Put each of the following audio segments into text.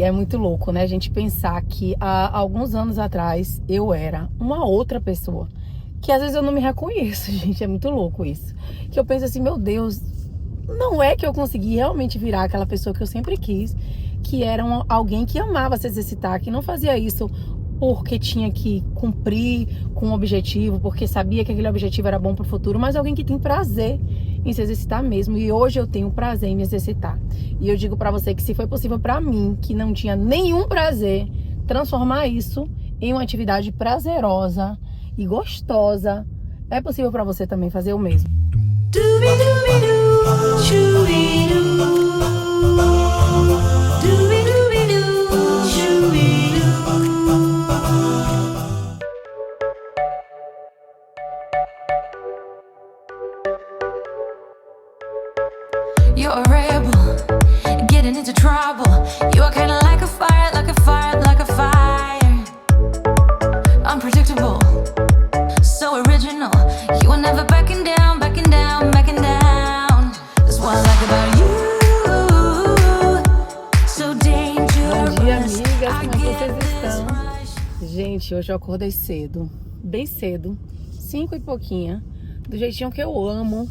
E é muito louco, né? A gente pensar que há alguns anos atrás eu era uma outra pessoa. Que às vezes eu não me reconheço, gente. É muito louco isso. Que eu penso assim, meu Deus, não é que eu consegui realmente virar aquela pessoa que eu sempre quis. Que era alguém que amava se exercitar, que não fazia isso porque tinha que cumprir com um objetivo, porque sabia que aquele objetivo era bom para o futuro, mas alguém que tem prazer em se exercitar mesmo. E hoje eu tenho prazer em me exercitar. E eu digo para você que se foi possível para mim, que não tinha nenhum prazer, transformar isso em uma atividade prazerosa e gostosa, é possível para você também fazer o mesmo. You're a rebel, getting into trouble. You are kinda like a fire, like a fire, like a fire. Unpredictable, so original. You are never backing down, backing down, backing down. That's what I like about you. So dangerous. Bom dia, amigas, como é que vocês estão? Gente, hoje eu acordei cedo, bem cedo, 5 e pouquinho, do jeitinho que eu amo.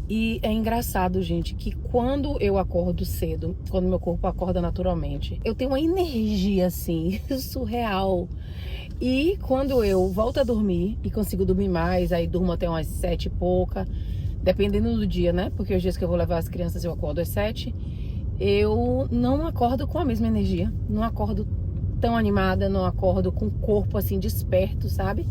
E é engraçado, gente, que quando eu acordo cedo, quando meu corpo acorda naturalmente, eu tenho uma energia, assim, surreal. E quando eu volto a dormir e consigo dormir mais, aí durmo até umas 7 e pouca, dependendo do dia, né? Porque os dias que eu vou levar as crianças eu acordo às 7, eu não acordo com a mesma energia, não acordo tão animada, não acordo com o corpo, assim, desperto, sabe?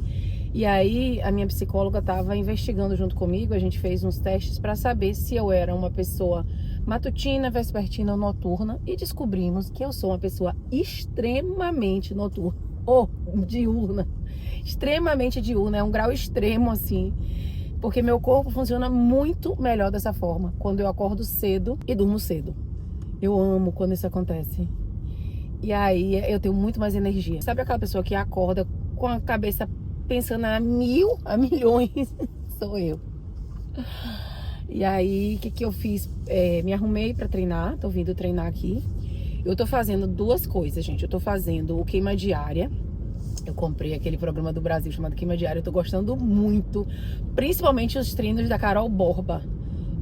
E aí a minha psicóloga estava investigando junto comigo, a gente fez uns testes para saber se eu era uma pessoa matutina, vespertina ou noturna, e descobrimos que eu sou uma pessoa extremamente noturna, ou diurna, extremamente diurna, é um grau extremo assim, porque meu corpo funciona muito melhor dessa forma, quando eu acordo cedo e durmo cedo. Eu amo quando isso acontece. E aí eu tenho muito mais energia. Sabe aquela pessoa que acorda com a cabeça pensando a milhões? Sou eu. E aí, o que eu fiz? Me arrumei pra treinar, tô vindo treinar aqui. Eu tô fazendo duas coisas, gente. Eu tô fazendo o queima diária. Eu comprei aquele programa do Brasil chamado Queima Diária. Eu tô gostando muito, principalmente os treinos da Carol Borba.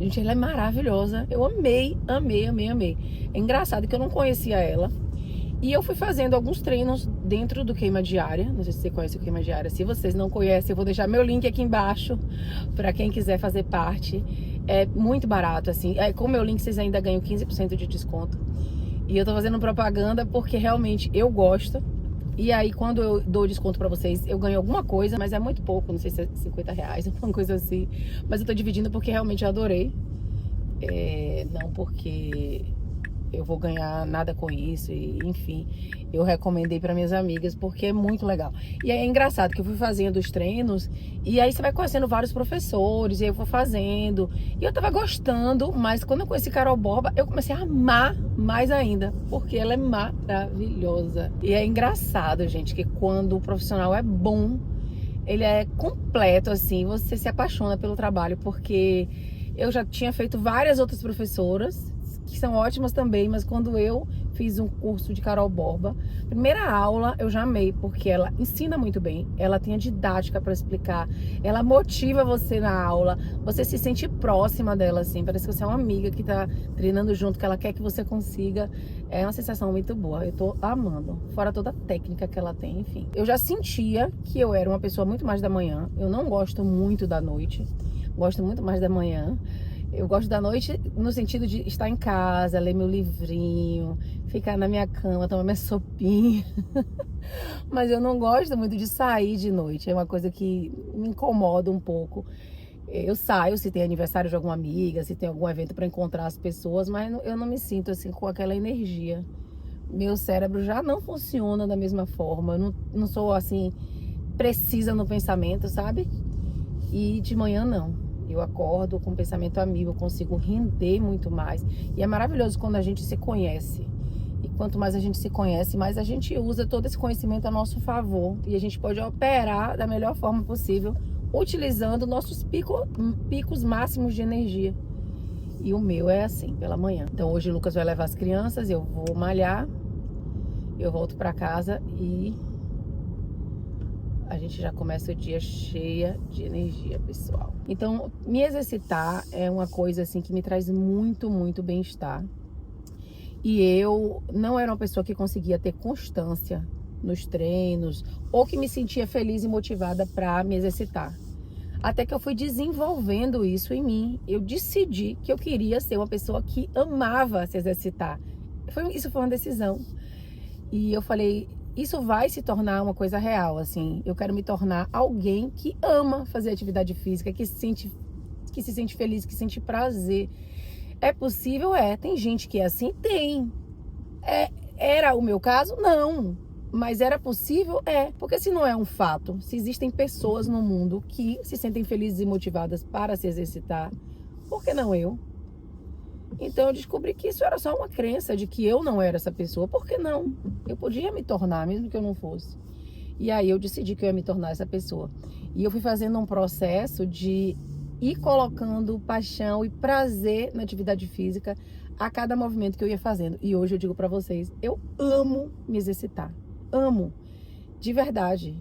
Gente, ela é maravilhosa. Eu amei, amei, amei, amei. É engraçado que eu não conhecia ela. E eu fui fazendo alguns treinos dentro do Queima Diária. Não sei se você conhece o Queima Diária. Se vocês não conhecem, eu vou deixar meu link aqui embaixo para quem quiser fazer parte. É muito barato, assim. Com o meu link vocês ainda ganham 15% de desconto. E eu tô fazendo propaganda porque realmente eu gosto. E aí quando eu dou desconto para vocês, eu ganho alguma coisa, mas é muito pouco. Não sei se é R$50, alguma coisa assim. Mas eu tô dividindo porque realmente eu adorei. Não porque eu vou ganhar nada com isso, e enfim, eu recomendei para minhas amigas porque é muito legal. E aí é engraçado que eu fui fazendo os treinos e aí você vai conhecendo vários professores e aí eu vou fazendo e eu tava gostando, mas quando eu conheci Carol Borba eu comecei a amar mais ainda, porque ela é maravilhosa. E é engraçado, gente, que quando o profissional é bom, ele é completo, assim, você se apaixona pelo trabalho, porque eu já tinha feito várias outras professoras que são ótimas também, mas quando eu fiz um curso de Carol Borba, primeira aula eu já amei, porque ela ensina muito bem, ela tem a didática para explicar, ela motiva você na aula, você se sente próxima dela, assim, parece que você é uma amiga que tá treinando junto, que ela quer que você consiga. É uma sensação muito boa, eu tô amando, fora toda a técnica que ela tem, enfim. Eu já sentia que eu era uma pessoa muito mais da manhã, eu não gosto muito da noite, gosto muito mais da manhã. Eu gosto da noite no sentido de estar em casa, ler meu livrinho, ficar na minha cama, tomar minha sopinha. Mas eu não gosto muito de sair de noite. É uma coisa que me incomoda um pouco. Eu saio se tem aniversário de alguma amiga, se tem algum evento para encontrar as pessoas, mas eu não me sinto assim com aquela energia. Meu cérebro já não funciona da mesma forma. Eu não sou assim precisa no pensamento, sabe? E de manhã não. Eu acordo com pensamento a mil, eu consigo render muito mais. E é maravilhoso quando a gente se conhece. E quanto mais a gente se conhece, mais a gente usa todo esse conhecimento a nosso favor. E a gente pode operar da melhor forma possível, utilizando nossos picos máximos de energia. E o meu é assim, pela manhã. Então hoje o Lucas vai levar as crianças, eu vou malhar. eu volto pra casa e a gente já começa o dia cheia de energia, pessoal. Então, me exercitar é uma coisa assim que me traz muito, muito bem-estar. E eu não era uma pessoa que conseguia ter constância nos treinos ou que me sentia feliz e motivada para me exercitar. Até que eu fui desenvolvendo isso em mim. Eu decidi que eu queria ser uma pessoa que amava se exercitar. Isso foi uma decisão. E eu falei, isso vai se tornar uma coisa real, assim. Eu quero me tornar alguém que ama fazer atividade física, que se sente feliz, que sente prazer. É possível? É. Tem gente que é assim? Tem. Era o meu caso? Não. Mas era possível? É. Porque se não é um fato, se existem pessoas no mundo que se sentem felizes e motivadas para se exercitar, por que não eu? Então eu descobri que isso era só uma crença de que eu não era essa pessoa. Por que não? Eu podia me tornar, mesmo que eu não fosse. E aí eu decidi que eu ia me tornar essa pessoa. E eu fui fazendo um processo de ir colocando paixão e prazer na atividade física a cada movimento que eu ia fazendo. E hoje eu digo pra vocês, eu amo me exercitar. Amo. De verdade.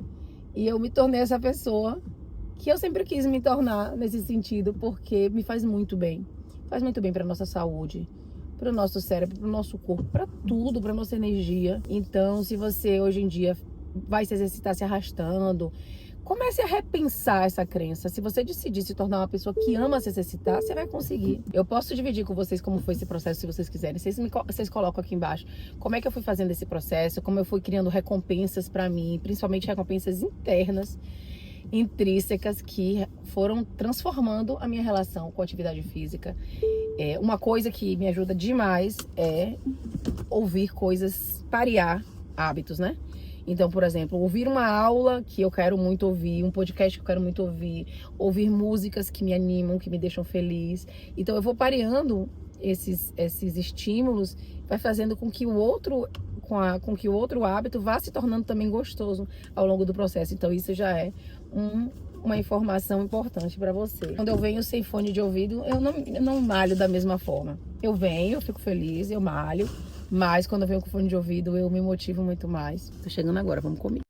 E eu me tornei essa pessoa que eu sempre quis me tornar nesse sentido, porque me faz muito bem. Faz muito bem pra nossa saúde, pro nosso cérebro, pro nosso corpo, pra tudo, pra nossa energia. Então, se você hoje em dia vai se exercitar se arrastando, comece a repensar essa crença. Se você decidir se tornar uma pessoa que ama se exercitar, você vai conseguir. Eu posso dividir com vocês como foi esse processo, se vocês quiserem. Vocês colocam aqui embaixo como é que eu fui fazendo esse processo, como eu fui criando recompensas pra mim, principalmente recompensas internas, intrínsecas, que foram transformando a minha relação com a atividade física. Uma coisa que me ajuda demais é ouvir coisas, parear hábitos, né? Então, por exemplo, ouvir uma aula que eu quero muito ouvir, um podcast que eu quero muito ouvir músicas que me animam, que me deixam feliz. Então, eu vou pareando esses estímulos, vai fazendo com que o outro hábito vá se tornando também gostoso ao longo do processo. Então, isso já é uma informação importante para você. Quando eu venho sem fone de ouvido, eu não malho da mesma forma. Eu venho, eu fico feliz, eu malho. Mas quando eu venho com fone de ouvido, eu me motivo muito mais. Tô chegando agora, vamos comigo.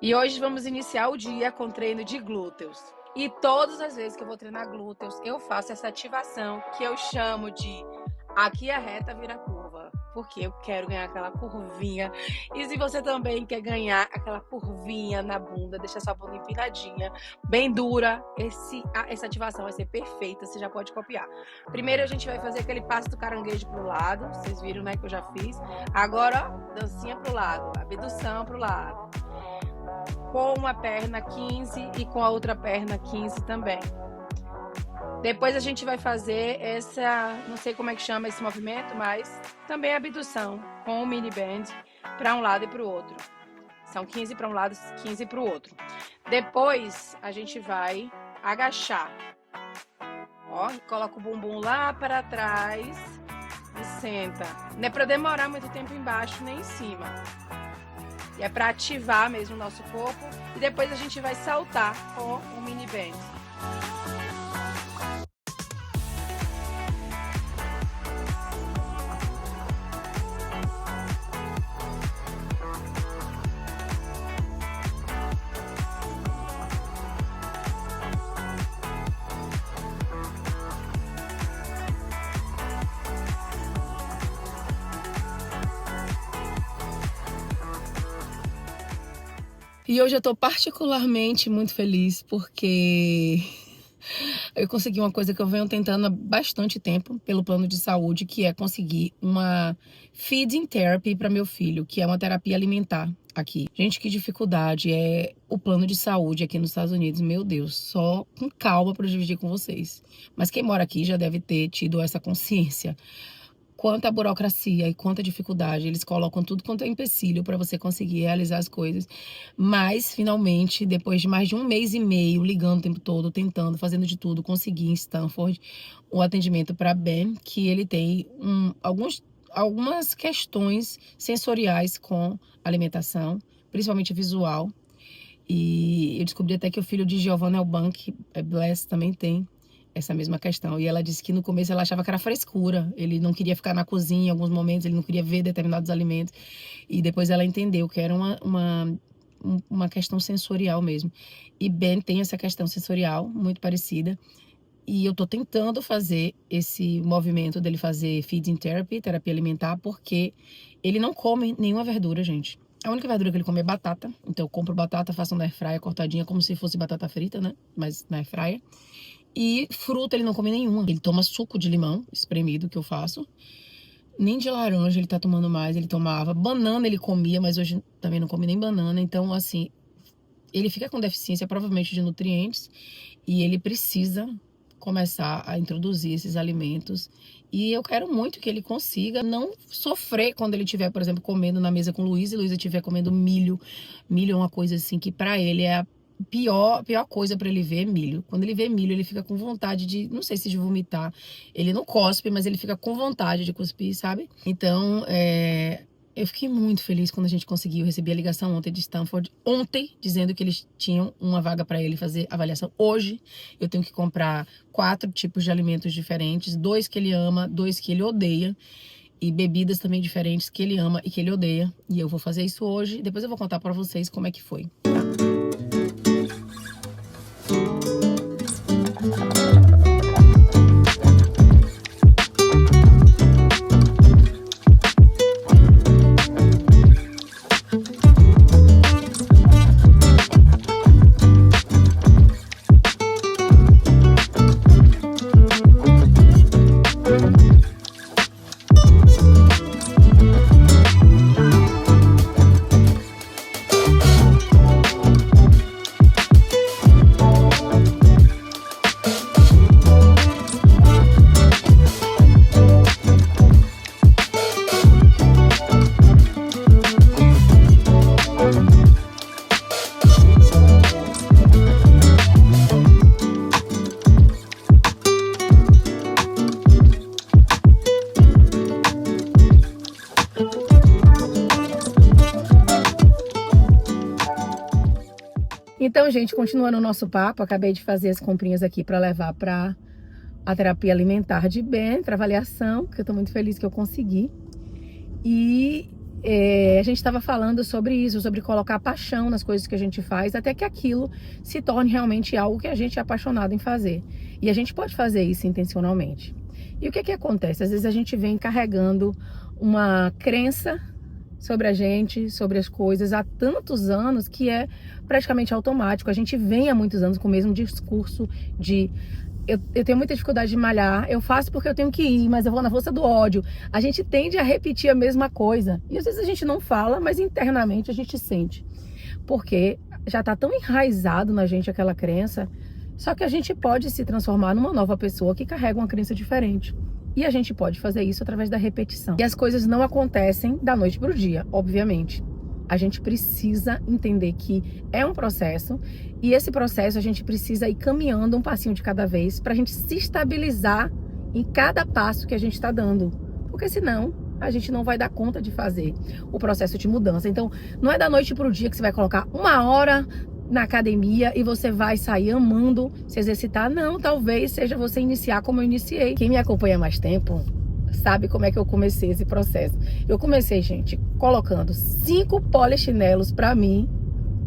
E hoje vamos iniciar o dia com treino de glúteos. E todas as vezes que eu vou treinar glúteos, eu faço essa ativação que eu chamo de aqui a reta vira curva. Porque eu quero ganhar aquela curvinha. E se você também quer ganhar aquela curvinha na bunda, deixar sua bunda empinadinha, bem dura, essa ativação vai ser perfeita, você já pode copiar. Primeiro a gente vai fazer aquele passo do caranguejo pro lado, vocês viram, né, que eu já fiz. Agora, ó, dancinha pro lado, abdução pro lado. Com uma perna 15 e com a outra perna 15 também. Depois a gente vai fazer não sei como é que chama esse movimento, mas também abdução com o mini band para um lado e para o outro. São 15 para um lado, 15 para o outro. Depois a gente vai agachar. Ó, coloca o bumbum lá para trás e senta. Não é para demorar muito tempo embaixo nem em cima. E é para ativar mesmo o nosso corpo. E depois a gente vai saltar com o mini band. E hoje eu tô particularmente muito feliz porque eu consegui uma coisa que eu venho tentando há bastante tempo pelo plano de saúde, que é conseguir uma feeding therapy para meu filho, que é uma terapia alimentar aqui. Gente, que dificuldade é o plano de saúde aqui nos Estados Unidos. Meu Deus, só com calma para dividir com vocês. Mas quem mora aqui já deve ter tido essa consciência. Quanta burocracia e quanta dificuldade. Eles colocam tudo quanto é empecilho para você conseguir realizar as coisas. Mas, finalmente, depois de mais de 1 mês e meio, ligando o tempo todo, tentando, fazendo de tudo, consegui em Stanford o atendimento para Ben, que ele tem algumas questões sensoriais com alimentação, principalmente visual. E eu descobri até que o filho de Giovanna Elbank, Bless, também tem essa mesma questão. E ela disse que no começo ela achava que era frescura. Ele não queria ficar na cozinha em alguns momentos, ele não queria ver determinados alimentos. E depois ela entendeu que era uma questão sensorial mesmo. E Ben tem essa questão sensorial muito parecida. E eu tô tentando fazer esse movimento dele fazer feeding therapy, terapia alimentar, porque ele não come nenhuma verdura, gente. A única verdura que ele come é batata. Então eu compro batata, faço na airfryer cortadinha, como se fosse batata frita, né? Mas na airfryer. E fruta ele não come nenhuma. Ele toma suco de limão espremido, que eu faço. Nem de laranja ele tá tomando mais, ele tomava. Banana ele comia, mas hoje também não come nem banana. Então, assim, ele fica com deficiência provavelmente de nutrientes. E ele precisa começar a introduzir esses alimentos. E eu quero muito que ele consiga não sofrer quando ele estiver, por exemplo, comendo na mesa com Luísa e Luísa estiver comendo milho. Milho é uma coisa assim que pra ele é a pior coisa pra ele ver é milho. Quando ele vê milho, ele fica com vontade de, não sei se de vomitar. Ele não cospe, mas ele fica com vontade de cuspir, sabe? Então, eu fiquei muito feliz quando a gente conseguiu receber a ligação ontem de Stanford. Ontem, dizendo que eles tinham uma vaga para ele fazer avaliação. Hoje, eu tenho que comprar 4 tipos de alimentos diferentes. 2 que ele ama, 2 que ele odeia. E bebidas também diferentes que ele ama e que ele odeia. E eu vou fazer isso hoje. Depois eu vou contar para vocês como é que foi. Então, gente, continuando o nosso papo, acabei de fazer as comprinhas aqui para levar para a terapia alimentar de Ben, para avaliação, que eu tô muito feliz que eu consegui. E a gente estava falando sobre isso, sobre colocar paixão nas coisas que a gente faz, até que aquilo se torne realmente algo que a gente é apaixonado em fazer. E a gente pode fazer isso intencionalmente. E o que acontece? Às vezes a gente vem carregando uma crença sobre a gente, sobre as coisas, há tantos anos que é praticamente automático. A gente vem há muitos anos com o mesmo discurso de eu tenho muita dificuldade de malhar, eu faço porque eu tenho que ir, mas eu vou na força do ódio. A gente tende a repetir a mesma coisa. E às vezes a gente não fala, mas internamente a gente sente. Porque já está tão enraizado na gente aquela crença, só que a gente pode se transformar numa nova pessoa que carrega uma crença diferente. E a gente pode fazer isso através da repetição. E as coisas não acontecem da noite para o dia, obviamente. A gente precisa entender que é um processo, e esse processo a gente precisa ir caminhando um passinho de cada vez para a gente se estabilizar em cada passo que a gente está dando. Porque senão a gente não vai dar conta de fazer o processo de mudança. Então, não é da noite para o dia que você vai colocar 1 hora na academia e você vai sair amando se exercitar. Não, talvez seja você iniciar como eu iniciei. Quem me acompanha há mais tempo sabe como é que eu comecei esse processo. Eu comecei, gente, colocando 5 polichinelos pra mim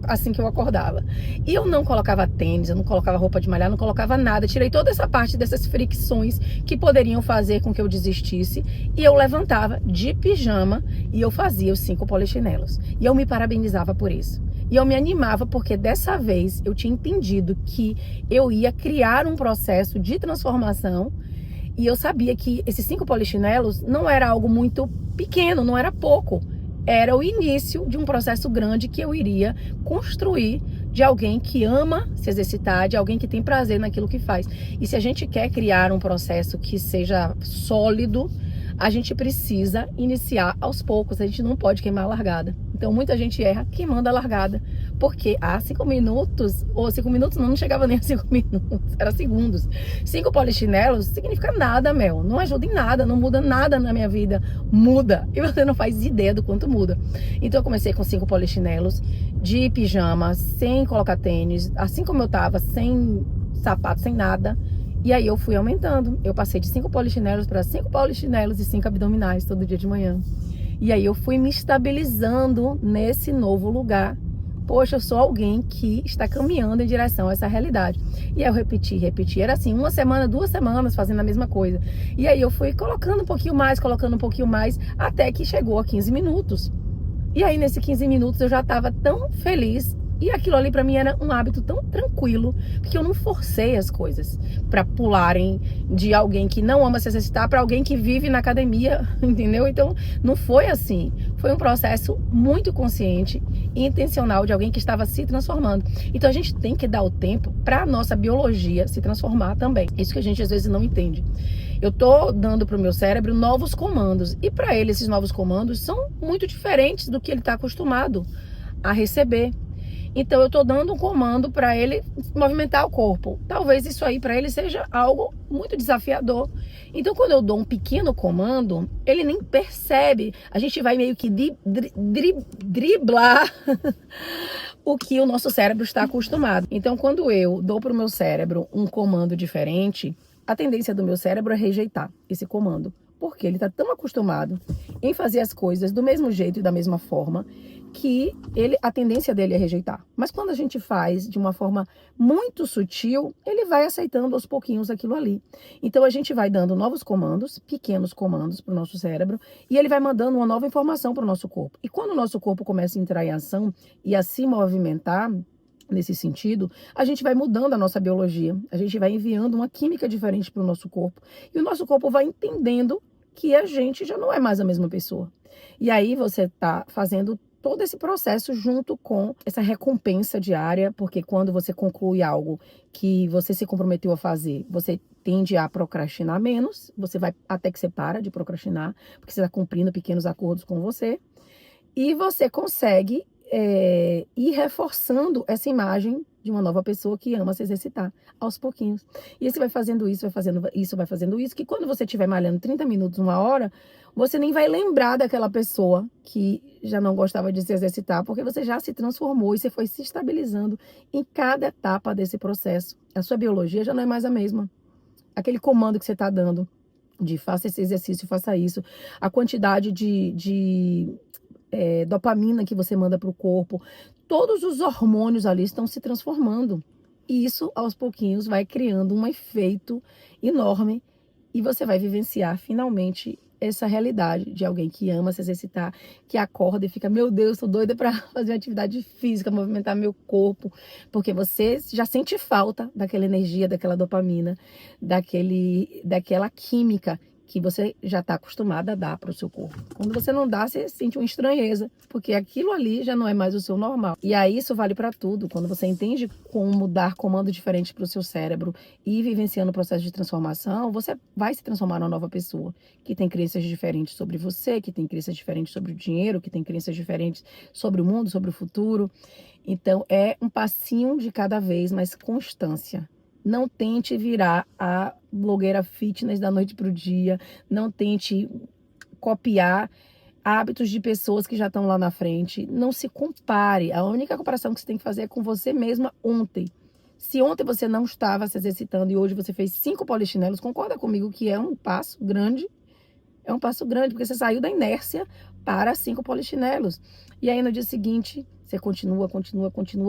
assim que eu acordava. E eu não colocava tênis, eu não colocava roupa de malhar, não colocava nada. Tirei toda essa parte dessas fricções que poderiam fazer com que eu desistisse. E eu levantava de pijama e eu fazia os 5 polichinelos. E eu me parabenizava por isso. E eu me animava porque dessa vez eu tinha entendido que eu ia criar um processo de transformação. E eu sabia que esses 5 polichinelos não era algo muito pequeno, não era pouco. Era o início de um processo grande que eu iria construir de alguém que ama se exercitar, de alguém que tem prazer naquilo que faz. E se a gente quer criar um processo que seja sólido, a gente precisa iniciar aos poucos, a gente não pode queimar a largada. Então muita gente erra queimando a largada, porque 5 minutos, ou 5 minutos não chegava nem a 5 minutos, era segundos. 5 polichinelos significa nada, Mel, não ajuda em nada, não muda nada na minha vida, muda, e você não faz ideia do quanto muda. Então eu comecei com 5 polichinelos, de pijama, sem colocar tênis, assim como eu tava, sem sapato, sem nada. E aí eu fui aumentando. Eu passei de 5 polichinelos para 5 polichinelos e 5 abdominais todo dia de manhã. E aí eu fui me estabilizando nesse novo lugar. Poxa, eu sou alguém que está caminhando em direção a essa realidade. E aí eu repeti. Era assim, 1 semana, 2 semanas fazendo a mesma coisa. E aí eu fui colocando um pouquinho mais, até que chegou a 15 minutos. E aí nesses 15 minutos eu já estava tão feliz. E aquilo ali pra mim era um hábito tão tranquilo, porque eu não forcei as coisas pra pularem de alguém que não ama se exercitar pra alguém que vive na academia, entendeu? Então não foi assim. Foi um processo muito consciente e intencional de alguém que estava se transformando. Então a gente tem que dar o tempo pra nossa biologia se transformar também. Isso que a gente às vezes não entende. Eu tô dando pro meu cérebro novos comandos e pra ele esses novos comandos são muito diferentes do que ele tá acostumado a receber. Então eu tô dando um comando para ele movimentar o corpo. Talvez isso aí para ele seja algo muito desafiador. Então quando eu dou um pequeno comando, ele nem percebe. A gente vai meio que driblar o que o nosso cérebro está acostumado. Então quando eu dou pro meu cérebro um comando diferente, a tendência do meu cérebro é rejeitar esse comando. Porque ele está tão acostumado em fazer as coisas do mesmo jeito e da mesma forma que a tendência dele é rejeitar. Mas quando a gente faz de uma forma muito sutil, ele vai aceitando aos pouquinhos aquilo ali. Então a gente vai dando novos comandos, pequenos comandos para o nosso cérebro, e ele vai mandando uma nova informação para o nosso corpo. E quando o nosso corpo começa a entrar em ação e a se movimentar, nesse sentido, a gente vai mudando a nossa biologia, a gente vai enviando uma química diferente para o nosso corpo, e o nosso corpo vai entendendo que a gente já não é mais a mesma pessoa. E aí você está fazendo todo esse processo junto com essa recompensa diária, porque quando você conclui algo que você se comprometeu a fazer, você tende a procrastinar menos, você vai até que você para de procrastinar, porque você está cumprindo pequenos acordos com você, e você consegue ir reforçando essa imagem de uma nova pessoa que ama se exercitar aos pouquinhos. E você vai fazendo isso, vai fazendo isso, que quando você estiver malhando 30 minutos, 1 hora, você nem vai lembrar daquela pessoa que já não gostava de se exercitar, porque você já se transformou e você foi se estabilizando em cada etapa desse processo. A sua biologia já não é mais a mesma. Aquele comando que você está dando de faça esse exercício, faça isso, a quantidade de dopamina que você manda para o corpo, todos os hormônios ali estão se transformando. E isso, aos pouquinhos, vai criando um efeito enorme e você vai vivenciar, finalmente, essa realidade de alguém que ama se exercitar, que acorda e fica, meu Deus, tô doida para fazer uma atividade física, movimentar meu corpo, porque você já sente falta daquela energia, daquela dopamina, daquela química que você já está acostumada a dar para o seu corpo. Quando você não dá, você sente uma estranheza, porque aquilo ali já não é mais o seu normal. E aí isso vale para tudo. Quando você entende como dar comando diferente para o seu cérebro e vivenciando o processo de transformação, você vai se transformar numa nova pessoa, que tem crenças diferentes sobre você, que tem crenças diferentes sobre o dinheiro, que tem crenças diferentes sobre o mundo, sobre o futuro. Então é um passinho de cada vez, mas constância. Não tente virar a blogueira fitness da noite pro dia. Não tente copiar hábitos de pessoas que já estão lá na frente. Não se compare. A única comparação que você tem que fazer é com você mesma ontem. Se ontem você não estava se exercitando e hoje você fez 5 polichinelos, concorda comigo que é um passo grande? É um passo grande, porque você saiu da inércia para 5 polichinelos. E aí no dia seguinte, você continua,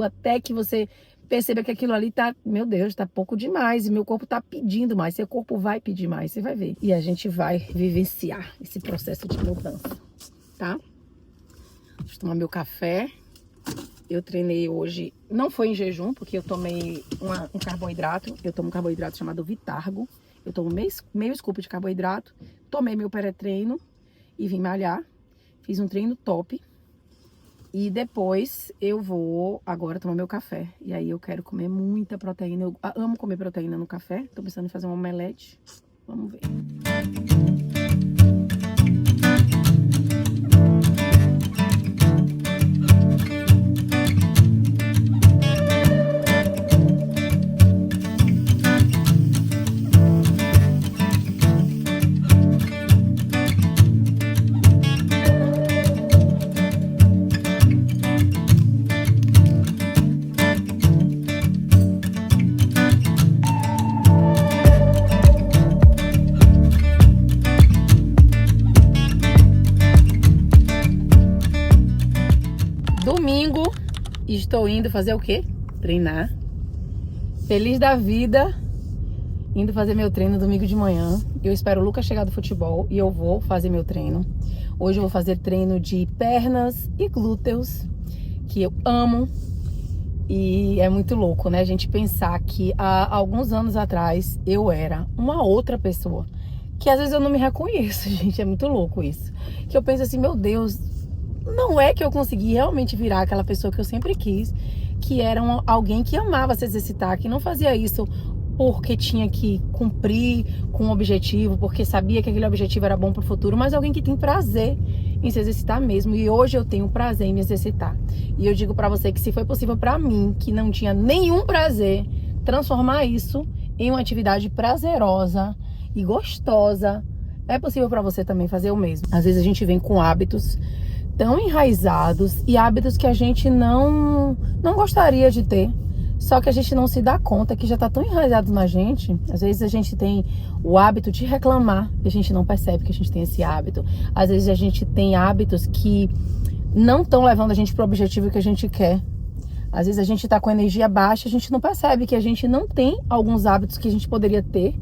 até que você perceba que aquilo ali tá, meu Deus, tá pouco demais. E meu corpo tá pedindo mais. Seu corpo vai pedir mais, você vai ver. E a gente vai vivenciar esse processo de mudança, tá? Deixa eu tomar meu café. Eu treinei hoje, não foi em jejum, porque eu tomei um carboidrato. Eu tomo um carboidrato chamado Vitargo. Eu tomo meio scoop de carboidrato. Tomei meu pré-treino e vim malhar. Fiz um treino top. E depois eu vou agora tomar meu café. E aí eu quero comer muita proteína. Eu amo comer proteína no café. Tô pensando em fazer um omelete. Vamos ver. Domingo, estou indo fazer o quê? Treinar. Feliz da vida, indo fazer meu treino domingo de manhã. Eu espero o Lucas chegar do futebol e eu vou fazer meu treino. Hoje eu vou fazer treino de pernas e glúteos, que eu amo. E é muito louco, né? A gente pensar que há alguns anos atrás eu era uma outra pessoa. Que às vezes eu não me reconheço, gente. É muito louco isso. Que eu penso assim, meu Deus, não é que eu consegui realmente virar aquela pessoa que eu sempre quis, que era alguém que amava se exercitar, que não fazia isso porque tinha que cumprir com um objetivo, porque sabia que aquele objetivo era bom para o futuro, mas alguém que tem prazer em se exercitar mesmo. E hoje eu tenho prazer em me exercitar. E eu digo para você que se foi possível para mim, que não tinha nenhum prazer, transformar isso em uma atividade prazerosa e gostosa, é possível para você também fazer o mesmo. Às vezes a gente vem com hábitos tão enraizados e hábitos que a gente não gostaria de ter. Só que a gente não se dá conta que já tá tão enraizado na gente. Às vezes a gente tem o hábito de reclamar e a gente não percebe que a gente tem esse hábito. Às vezes a gente tem hábitos que não estão levando a gente pro objetivo que a gente quer. Às vezes a gente tá com energia baixa, a gente não percebe que a gente não tem alguns hábitos que a gente poderia ter.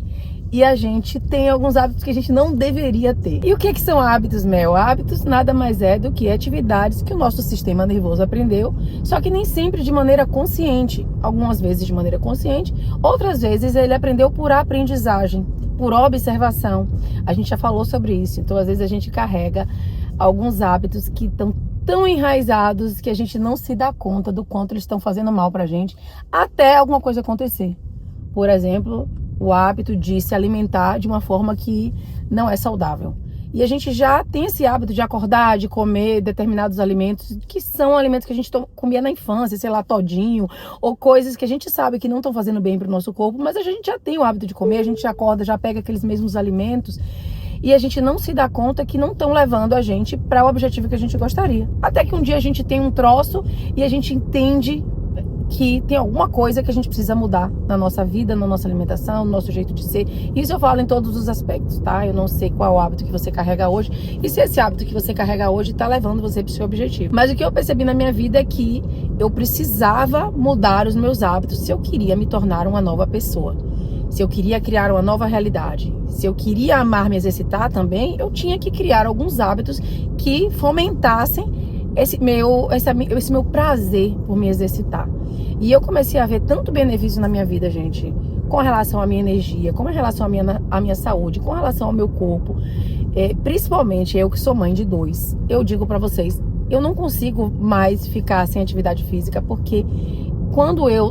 E a gente tem alguns hábitos que a gente não deveria ter. E o que são hábitos, Mel? Hábitos nada mais é do que atividades que o nosso sistema nervoso aprendeu, só que nem sempre de maneira consciente. Algumas vezes de maneira consciente, outras vezes ele aprendeu por aprendizagem, por observação. A gente já falou sobre isso. Então, às vezes a gente carrega alguns hábitos que estão tão enraizados que a gente não se dá conta do quanto eles estão fazendo mal pra gente, até alguma coisa acontecer. Por exemplo, o hábito de se alimentar de uma forma que não é saudável. E a gente já tem esse hábito de acordar, de comer determinados alimentos, que são alimentos que a gente comia na infância, sei lá, todinho, ou coisas que a gente sabe que não estão fazendo bem para o nosso corpo, mas a gente já tem o hábito de comer, a gente já acorda, já pega aqueles mesmos alimentos, e a gente não se dá conta que não estão levando a gente para o objetivo que a gente gostaria. Até que um dia a gente tem um troço e a gente entende que tem alguma coisa que a gente precisa mudar na nossa vida, na nossa alimentação, no nosso jeito de ser. Isso eu falo em todos os aspectos, tá? Eu não sei qual é o hábito que você carrega hoje e se esse hábito que você carrega hoje tá levando você pro seu objetivo. Mas o que eu percebi na minha vida é que eu precisava mudar os meus hábitos se eu queria me tornar uma nova pessoa. Se eu queria criar uma nova realidade, se eu queria amar me exercitar também, eu tinha que criar alguns hábitos que fomentassem esse meu prazer por me exercitar. E eu comecei a ver tanto benefício na minha vida, gente, com relação à minha energia, com relação à minha saúde, com relação ao meu corpo. Principalmente eu que sou mãe de 2. Eu digo pra vocês, eu não consigo mais ficar sem atividade física, porque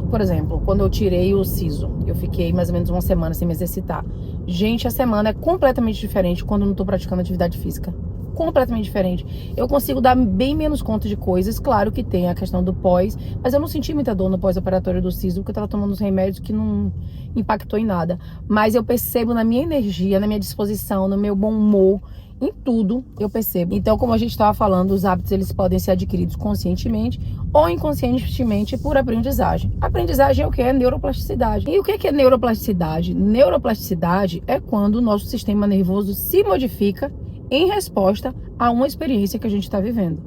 por exemplo, quando eu tirei o siso, eu fiquei mais ou menos uma semana sem me exercitar. Gente, a semana é completamente diferente quando eu não tô praticando atividade física. Completamente diferente. Eu consigo dar bem menos conta de coisas. Claro que tem a questão do pós, mas eu não senti muita dor no pós-operatório do siso, porque eu tava tomando os remédios que não impactou em nada. Mas eu percebo na minha energia, na minha disposição, no meu bom humor, em tudo eu percebo. Então, como a gente estava falando, os hábitos eles podem ser adquiridos conscientemente ou inconscientemente por aprendizagem. Aprendizagem é o que? É neuroplasticidade. E o que é neuroplasticidade? Neuroplasticidade é quando o nosso sistema nervoso se modifica em resposta a uma experiência que a gente está vivendo.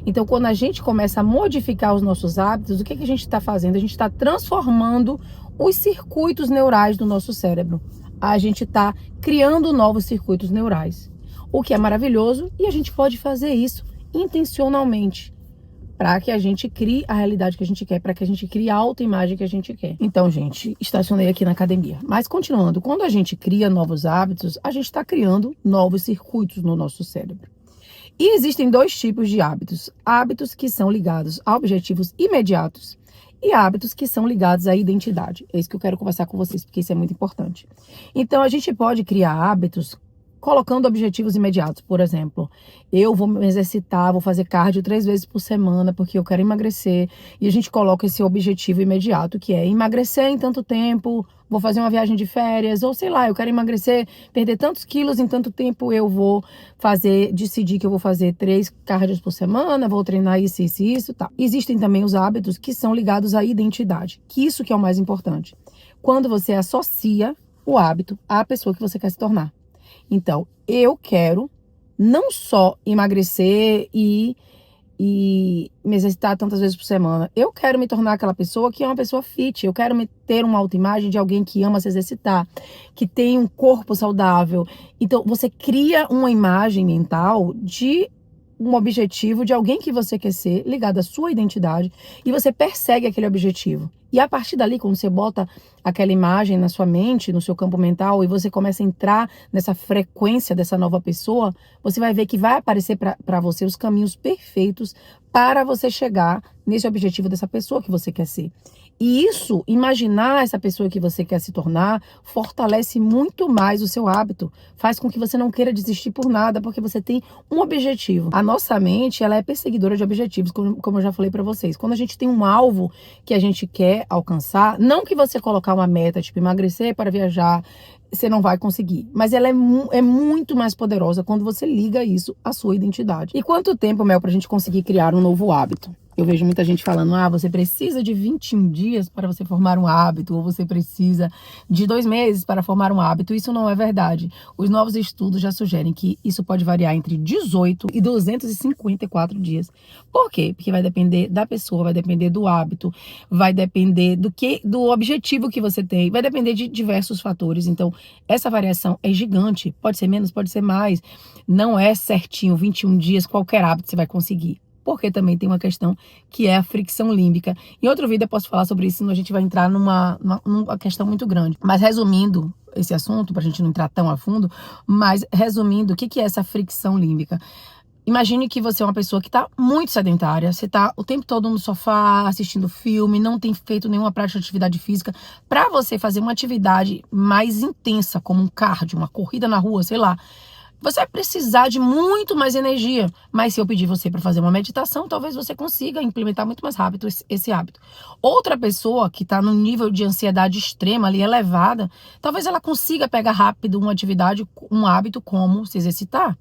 Então, quando a gente começa a modificar os nossos hábitos, o que a gente está fazendo? A gente está transformando os circuitos neurais do nosso cérebro. A gente está criando novos circuitos neurais, o que é maravilhoso, e a gente pode fazer isso intencionalmente, para que a gente crie a realidade que a gente quer, para que a gente crie a autoimagem que a gente quer. Então, gente, estacionei aqui na academia. Mas continuando, quando a gente cria novos hábitos, a gente está criando novos circuitos no nosso cérebro. E existem 2 tipos de hábitos. Hábitos que são ligados a objetivos imediatos e hábitos que são ligados à identidade. É isso que eu quero conversar com vocês, porque isso é muito importante. Então, a gente pode criar hábitos colocando objetivos imediatos. Por exemplo, eu vou me exercitar, vou fazer cardio 3 vezes por semana porque eu quero emagrecer. E a gente coloca esse objetivo imediato, que é emagrecer em tanto tempo, vou fazer uma viagem de férias, ou sei lá, eu quero emagrecer, perder tantos quilos em tanto tempo, eu vou decidir que eu vou fazer 3 cardios por semana, vou treinar isso, isso e isso, tá. Existem também os hábitos que são ligados à identidade, que isso que é o mais importante. Quando você associa o hábito à pessoa que você quer se tornar. Então, eu quero não só emagrecer e e me exercitar tantas vezes por semana. Eu quero me tornar aquela pessoa que é uma pessoa fit. Eu quero ter uma autoimagem de alguém que ama se exercitar, que tem um corpo saudável. Então, você cria uma imagem mental de um objetivo de alguém que você quer ser, ligado à sua identidade, e você persegue aquele objetivo. E a partir dali, quando você bota aquela imagem na sua mente, no seu campo mental, e você começa a entrar nessa frequência dessa nova pessoa, você vai ver que vai aparecer para você os caminhos perfeitos para você chegar nesse objetivo dessa pessoa que você quer ser. E isso, imaginar essa pessoa que você quer se tornar, fortalece muito mais o seu hábito. Faz com que você não queira desistir por nada, porque você tem um objetivo. A nossa mente, ela é perseguidora de objetivos, como eu já falei pra vocês. Quando a gente tem um alvo que a gente quer alcançar, não que você colocar uma meta, tipo emagrecer para viajar, você não vai conseguir. Mas ela é muito mais poderosa quando você liga isso à sua identidade. E quanto tempo, Mel, pra gente conseguir criar um novo hábito? Eu vejo muita gente falando, você precisa de 21 dias para você formar um hábito, ou você precisa de 2 meses para formar um hábito. Isso não é verdade. Os novos estudos já sugerem que isso pode variar entre 18 e 254 dias. Por quê? Porque vai depender da pessoa, vai depender do hábito, vai depender do objetivo que você tem, vai depender de diversos fatores. Então, essa variação é gigante. Pode ser menos, pode ser mais. Não é certinho, 21 dias, qualquer hábito você vai conseguir. Porque também tem uma questão que é a fricção límbica. Em outro vídeo eu posso falar sobre isso, senão a gente vai entrar numa questão muito grande. Mas resumindo esse assunto, pra gente não entrar tão a fundo, mas resumindo, o que é essa fricção límbica? Imagine que você é uma pessoa que tá muito sedentária, você tá o tempo todo no sofá, assistindo filme, não tem feito nenhuma prática de atividade física. Pra você fazer uma atividade mais intensa, como um cardio, uma corrida na rua, sei lá, você vai precisar de muito mais energia. Mas se eu pedir você para fazer uma meditação, talvez você consiga implementar muito mais rápido esse hábito. Outra pessoa que está num nível de ansiedade extrema ali, elevada, talvez ela consiga pegar rápido uma atividade, um hábito como se exercitar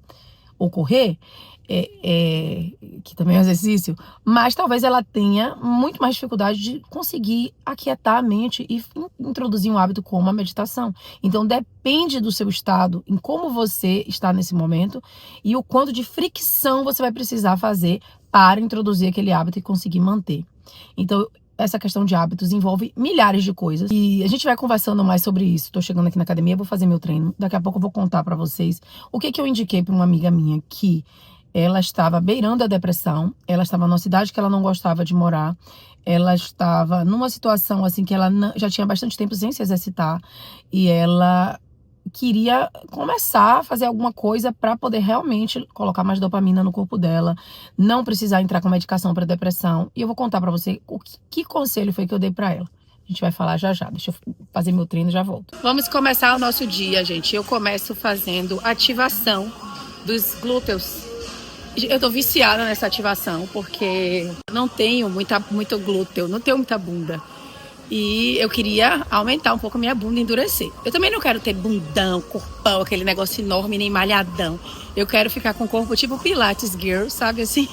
ou correr, que também é um exercício, mas talvez ela tenha muito mais dificuldade de conseguir aquietar a mente e introduzir um hábito como a meditação. Então depende do seu estado, em como você está nesse momento e o quanto de fricção você vai precisar fazer para introduzir aquele hábito e conseguir manter. Então essa questão de hábitos envolve milhares de coisas e a gente vai conversando mais sobre isso. Tô chegando aqui na academia, vou fazer meu treino, daqui a pouco eu vou contar para vocês o que eu indiquei para uma amiga minha que ela estava beirando a depressão, ela estava numa cidade que ela não gostava de morar, ela estava numa situação assim que ela já tinha bastante tempo sem se exercitar e ela queria começar a fazer alguma coisa para poder realmente colocar mais dopamina no corpo dela, não precisar entrar com medicação para depressão. E eu vou contar para você que conselho foi que eu dei para ela. A gente vai falar já já. Deixa eu fazer meu treino e já volto. Vamos começar o nosso dia, gente. Eu começo fazendo ativação dos glúteos. Eu tô viciada nessa ativação porque não tenho muito glúteo, não tenho muita bunda. E eu queria aumentar um pouco a minha bunda e endurecer. Eu também não quero ter bundão, corpão, aquele negócio enorme, nem malhadão. Eu quero ficar com o corpo tipo Pilates Girl, sabe assim?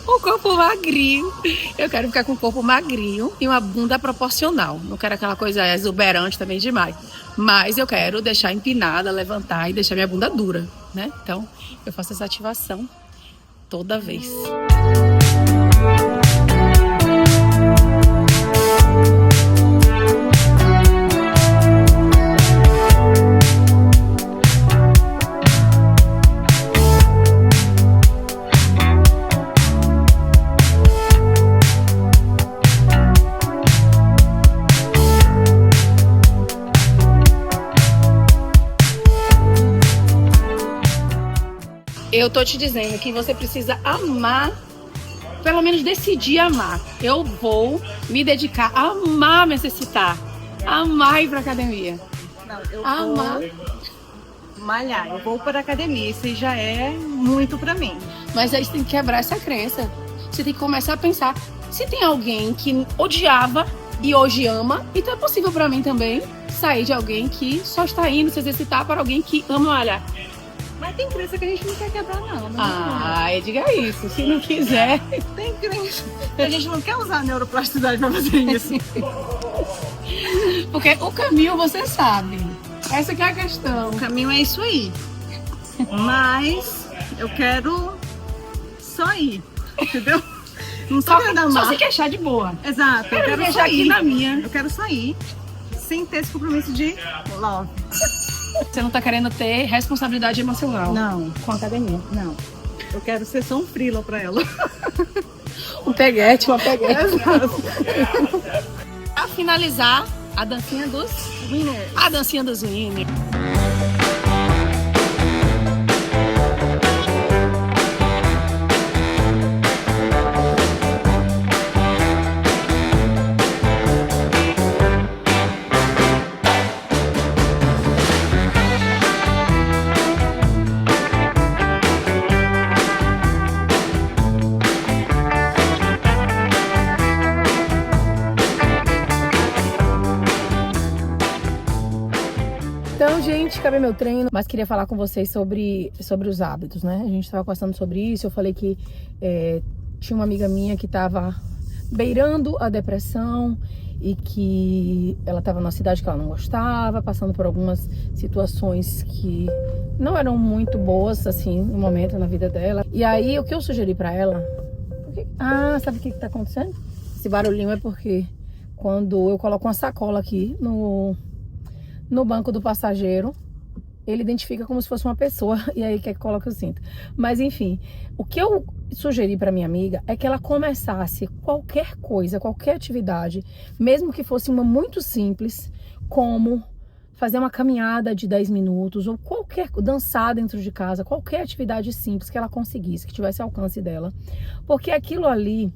Um corpo magrinho. Eu quero ficar com um corpo magrinho e uma bunda proporcional. Não quero aquela coisa exuberante também demais. Mas eu quero deixar empinada, levantar e deixar minha bunda dura, né? Então, eu faço essa ativação toda vez. Eu tô te dizendo que você precisa amar, pelo menos decidir amar. Eu vou me dedicar a amar me exercitar, amar ir pra academia. Não, eu vou malhar, eu vou para academia, isso já é muito pra mim. Mas aí você tem que quebrar essa crença. Você tem que começar a pensar, se tem alguém que odiava e hoje ama, então é possível pra mim também sair de alguém que só está indo se exercitar para alguém que ama malhar. Mas tem crença que a gente não quer quebrar, não. Diga isso. Se não quiser. Tem crença. A gente não quer usar a neuroplasticidade pra fazer isso. Porque o caminho você sabe. Essa que é a questão. O caminho é isso aí. Mas eu quero só ir, entendeu? Não tô querendo amar. Só se queixar de boa. Exato, eu quero deixar só aqui ir. na minha. Eu quero só ir, sem ter esse compromisso de love. Você não tá querendo ter responsabilidade emocional Não, com a academia. não. Eu quero ser só um frila pra ela. Um peguete, uma peguete. Exato. Pra finalizar, a dancinha dos... Winner. A dancinha dos winners. Então, gente, acabei meu treino, mas queria falar com vocês sobre os hábitos, né? A gente estava conversando sobre isso, eu falei que tinha uma amiga minha que estava beirando a depressão e que ela estava numa cidade que ela não gostava, passando por algumas situações que não eram muito boas, assim, no momento na vida dela. E aí, o que eu sugeri pra ela... sabe o que tá acontecendo? Esse barulhinho é porque quando eu coloco uma sacola aqui no banco do passageiro, ele identifica como se fosse uma pessoa e aí quer que coloque o cinto. Mas enfim, o que eu sugeri para minha amiga é que ela começasse qualquer coisa, qualquer atividade, mesmo que fosse uma muito simples, como fazer uma caminhada de 10 minutos ou dançar dentro de casa, qualquer atividade simples que ela conseguisse, que tivesse alcance dela, porque aquilo ali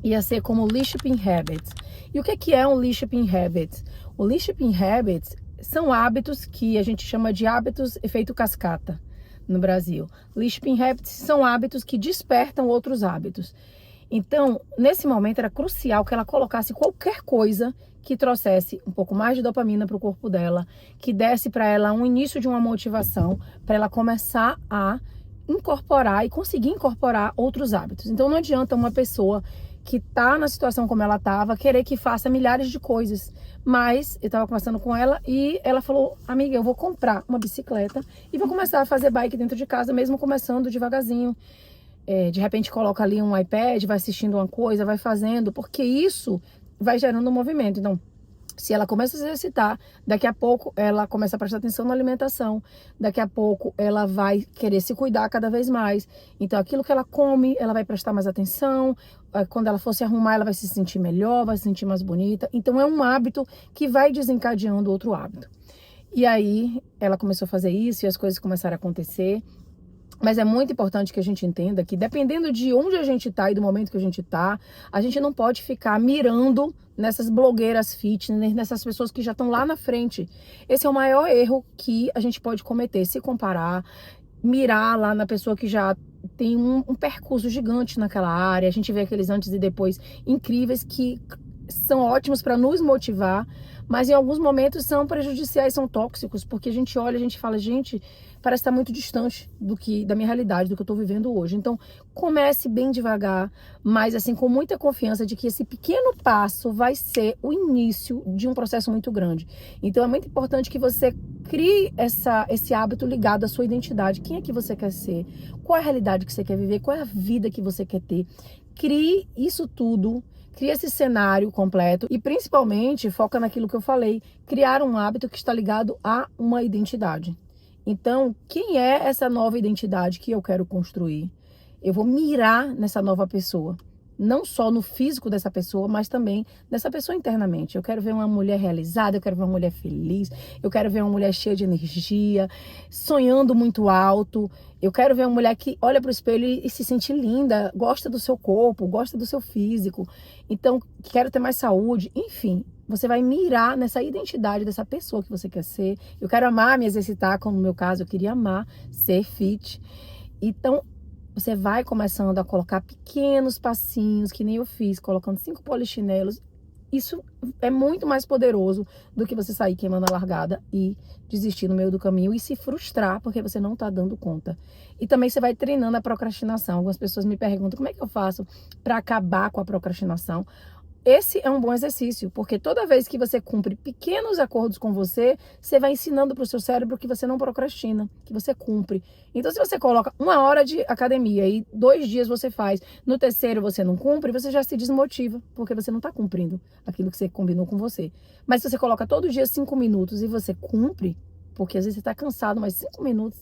ia ser como Leadership Habits. E o que é um Leadership Habits? O Leadership Habits são hábitos que a gente chama de hábitos efeito cascata no Brasil. Leadership Habits são hábitos que despertam outros hábitos. Então, nesse momento era crucial que ela colocasse qualquer coisa que trouxesse um pouco mais de dopamina para o corpo dela, que desse para ela um início de uma motivação, para ela começar a incorporar e conseguir incorporar outros hábitos. Então, não adianta uma pessoa que tá na situação como ela tava, querer que faça milhares de coisas. Mas eu tava conversando com ela e ela falou: amiga, eu vou comprar uma bicicleta e vou começar a fazer bike dentro de casa, mesmo começando devagarzinho. De repente coloca ali um iPad, vai assistindo uma coisa, vai fazendo, porque isso vai gerando um movimento. Então, se ela começa a se exercitar, daqui a pouco ela começa a prestar atenção na alimentação, daqui a pouco ela vai querer se cuidar cada vez mais. Então, aquilo que ela come, ela vai prestar mais atenção. Quando ela for se arrumar, ela vai se sentir melhor, vai se sentir mais bonita. Então, é um hábito que vai desencadeando outro hábito. E aí, ela começou a fazer isso e as coisas começaram a acontecer. Mas é muito importante que a gente entenda que, dependendo de onde a gente tá e do momento que a gente tá, a gente não pode ficar mirando nessas blogueiras fitness, nessas pessoas que já estão lá na frente. Esse é o maior erro que a gente pode cometer, se comparar, mirar lá na pessoa que já tem um percurso gigante naquela área. A gente vê aqueles antes e depois incríveis que são ótimos para nos motivar, mas em alguns momentos são prejudiciais, são tóxicos, porque a gente olha, a gente fala, gente, parece estar muito distante da minha realidade, do que eu estou vivendo hoje. Então, comece bem devagar, mas assim, com muita confiança de que esse pequeno passo vai ser o início de um processo muito grande. Então, é muito importante que você crie esse hábito ligado à sua identidade. Quem é que você quer ser? Qual é a realidade que você quer viver? Qual é a vida que você quer ter? Crie isso tudo. Cria esse cenário completo e, principalmente, foca naquilo que eu falei, criar um hábito que está ligado a uma identidade. Então, quem é essa nova identidade que eu quero construir? Eu vou mirar nessa nova pessoa. Não só no físico dessa pessoa, mas também dessa pessoa internamente. Eu quero ver uma mulher realizada, eu quero ver uma mulher feliz, eu quero ver uma mulher cheia de energia, sonhando muito alto. Eu quero ver uma mulher que olha para o espelho e se sente linda, gosta do seu corpo, gosta do seu físico. Então, quero ter mais saúde. Enfim, você vai mirar nessa identidade dessa pessoa que você quer ser. Eu quero amar me exercitar, como no meu caso, eu queria amar ser fit. Então, você vai começando a colocar pequenos passinhos, que nem eu fiz, colocando 5 polichinelos. Isso é muito mais poderoso do que você sair queimando a largada e desistir no meio do caminho e se frustrar porque você não está dando conta. E também você vai treinando a procrastinação. Algumas pessoas me perguntam como é que eu faço para acabar com a procrastinação. esse é um bom exercício, porque toda vez que você cumpre pequenos acordos com você, você vai ensinando para o seu cérebro que você não procrastina, que você cumpre. Então, se você coloca 1 hora de academia e 2 dias você faz, no terceiro você não cumpre, você já se desmotiva, porque você não está cumprindo aquilo que você combinou com você. Mas se você coloca todo dia 5 minutos e você cumpre, porque às vezes você está cansado, mas 5 minutos,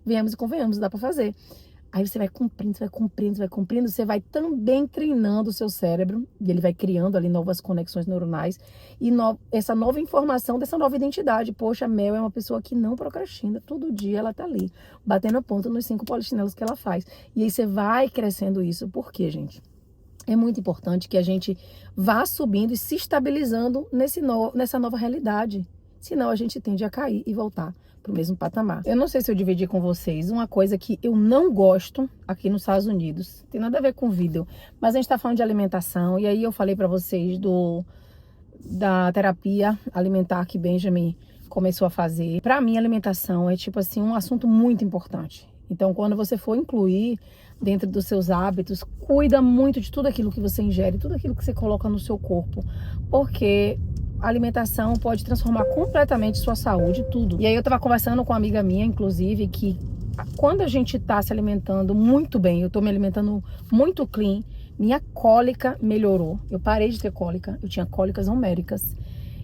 venhamos e convenhamos, dá para fazer. Aí você vai cumprindo, você vai cumprindo, você vai cumprindo, você vai também treinando o seu cérebro, e ele vai criando ali novas conexões neuronais, e essa nova informação dessa nova identidade. Poxa, a Mel é uma pessoa que não procrastina, todo dia ela tá ali, batendo ponto nos 5 polichinelos que ela faz. E aí você vai crescendo isso. Por quê, gente? É muito importante que a gente vá subindo e se estabilizando nessa nova realidade. Senão a gente tende a cair e voltar para o mesmo patamar. Eu não sei se eu dividi com vocês uma coisa que eu não gosto aqui nos Estados Unidos. Tem nada a ver com vídeo, mas a gente está falando de alimentação. E aí eu falei para vocês da terapia alimentar que Benjamin começou a fazer. Para mim, alimentação é tipo assim um assunto muito importante. Então, quando você for incluir dentro dos seus hábitos, cuida muito de tudo aquilo que você ingere, tudo aquilo que você coloca no seu corpo, porque a alimentação pode transformar completamente sua saúde, tudo. E aí eu tava conversando com uma amiga minha, inclusive, que quando a gente tá se alimentando muito bem, eu tô me alimentando muito clean, minha cólica melhorou. Eu parei de ter cólica, eu tinha cólicas homéricas.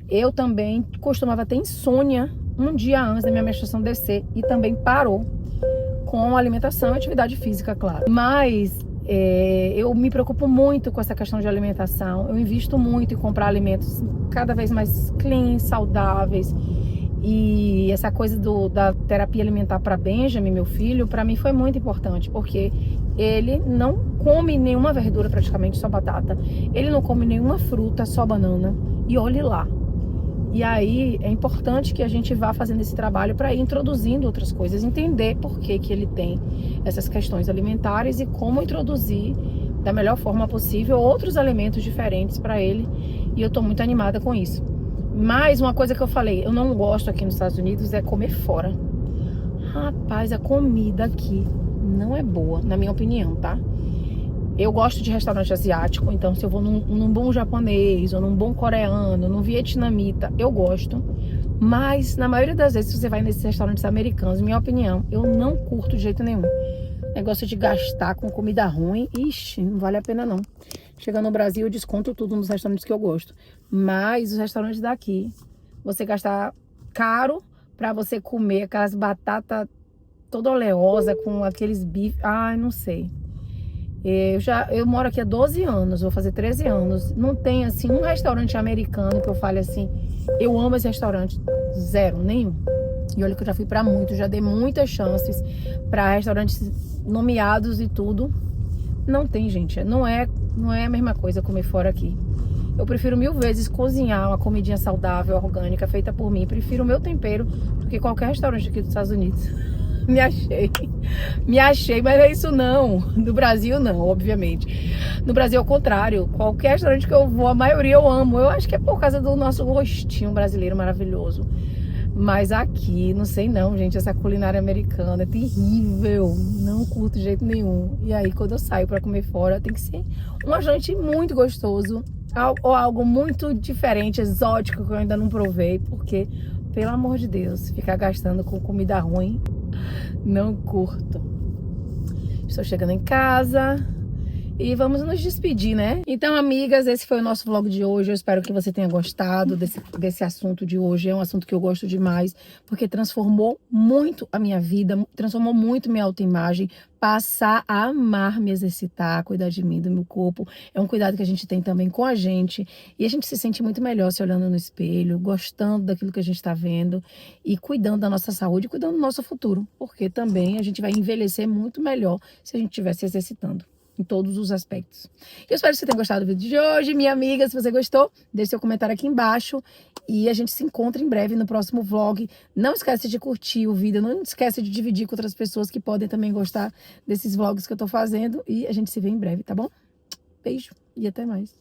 Eu também costumava ter insônia um dia antes da minha menstruação descer e também parou com alimentação e atividade física, claro. Mas eu me preocupo muito com essa questão de alimentação. Eu invisto muito em comprar alimentos cada vez mais clean, saudáveis. E essa coisa da terapia alimentar para Benjamin, meu filho, para mim foi muito importante, porque ele não come nenhuma verdura, praticamente só batata. Ele não come nenhuma fruta, só banana. E olhe lá. E aí é importante que a gente vá fazendo esse trabalho para ir introduzindo outras coisas, entender por que ele tem essas questões alimentares e como introduzir da melhor forma possível outros alimentos diferentes para ele. E eu tô muito animada com isso. Mas uma coisa que eu falei, eu não gosto aqui nos Estados Unidos é comer fora. Rapaz, a comida aqui não é boa, na minha opinião, tá? Eu gosto de restaurante asiático, então se eu vou num bom japonês, ou num bom coreano, num vietnamita, eu gosto. Mas na maioria das vezes, se você vai nesses restaurantes americanos, minha opinião, eu não curto de jeito nenhum. Negócio de gastar com comida ruim, ixi, não vale a pena não. Chegando no Brasil, eu desconto tudo nos restaurantes que eu gosto. Mas os restaurantes daqui, você gastar caro pra você comer aquelas batatas toda oleosa, com aqueles bifes, ai, não sei. Eu moro aqui há 12 anos, vou fazer 13 anos. Não tem, assim, um restaurante americano que eu fale assim, eu amo esse restaurante. Zero, nenhum. E olha que eu já fui pra muito, já dei muitas chances pra restaurantes nomeados e tudo. Não tem, gente. Não é a mesma coisa comer fora aqui. Eu prefiro 1000 vezes cozinhar uma comidinha saudável, orgânica, feita por mim. Prefiro o meu tempero do que qualquer restaurante aqui dos Estados Unidos. Me achei, mas não é isso não. No Brasil não, obviamente. No Brasil é o contrário. Qualquer restaurante que eu vou, a maioria eu amo. Eu acho que é por causa do nosso rostinho brasileiro maravilhoso. Mas aqui, não sei não, gente, essa culinária americana é terrível. Não curto de jeito nenhum. E aí, quando eu saio pra comer fora, tem que ser um restaurante muito gostoso. Ou algo muito diferente, exótico, que eu ainda não provei. Porque, pelo amor de Deus, ficar gastando com comida ruim, não curto. Estou chegando em casa e vamos nos despedir, né? Então, amigas, esse foi o nosso vlog de hoje. Eu espero que você tenha gostado desse assunto de hoje. É um assunto que eu gosto demais, porque transformou muito a minha vida, transformou muito minha autoimagem. Passar a amar me exercitar, cuidar de mim, do meu corpo. É um cuidado que a gente tem também com a gente. E a gente se sente muito melhor se olhando no espelho, gostando daquilo que a gente está vendo e cuidando da nossa saúde, cuidando do nosso futuro. Porque também a gente vai envelhecer muito melhor se a gente estiver se exercitando em todos os aspectos. Eu espero que você tenha gostado do vídeo de hoje, minha amiga. Se você gostou, deixe seu comentário aqui embaixo e a gente se encontra em breve no próximo vlog. Não esquece de curtir o vídeo, não esquece de dividir com outras pessoas que podem também gostar desses vlogs que eu tô fazendo e a gente se vê em breve, tá bom? Beijo e até mais.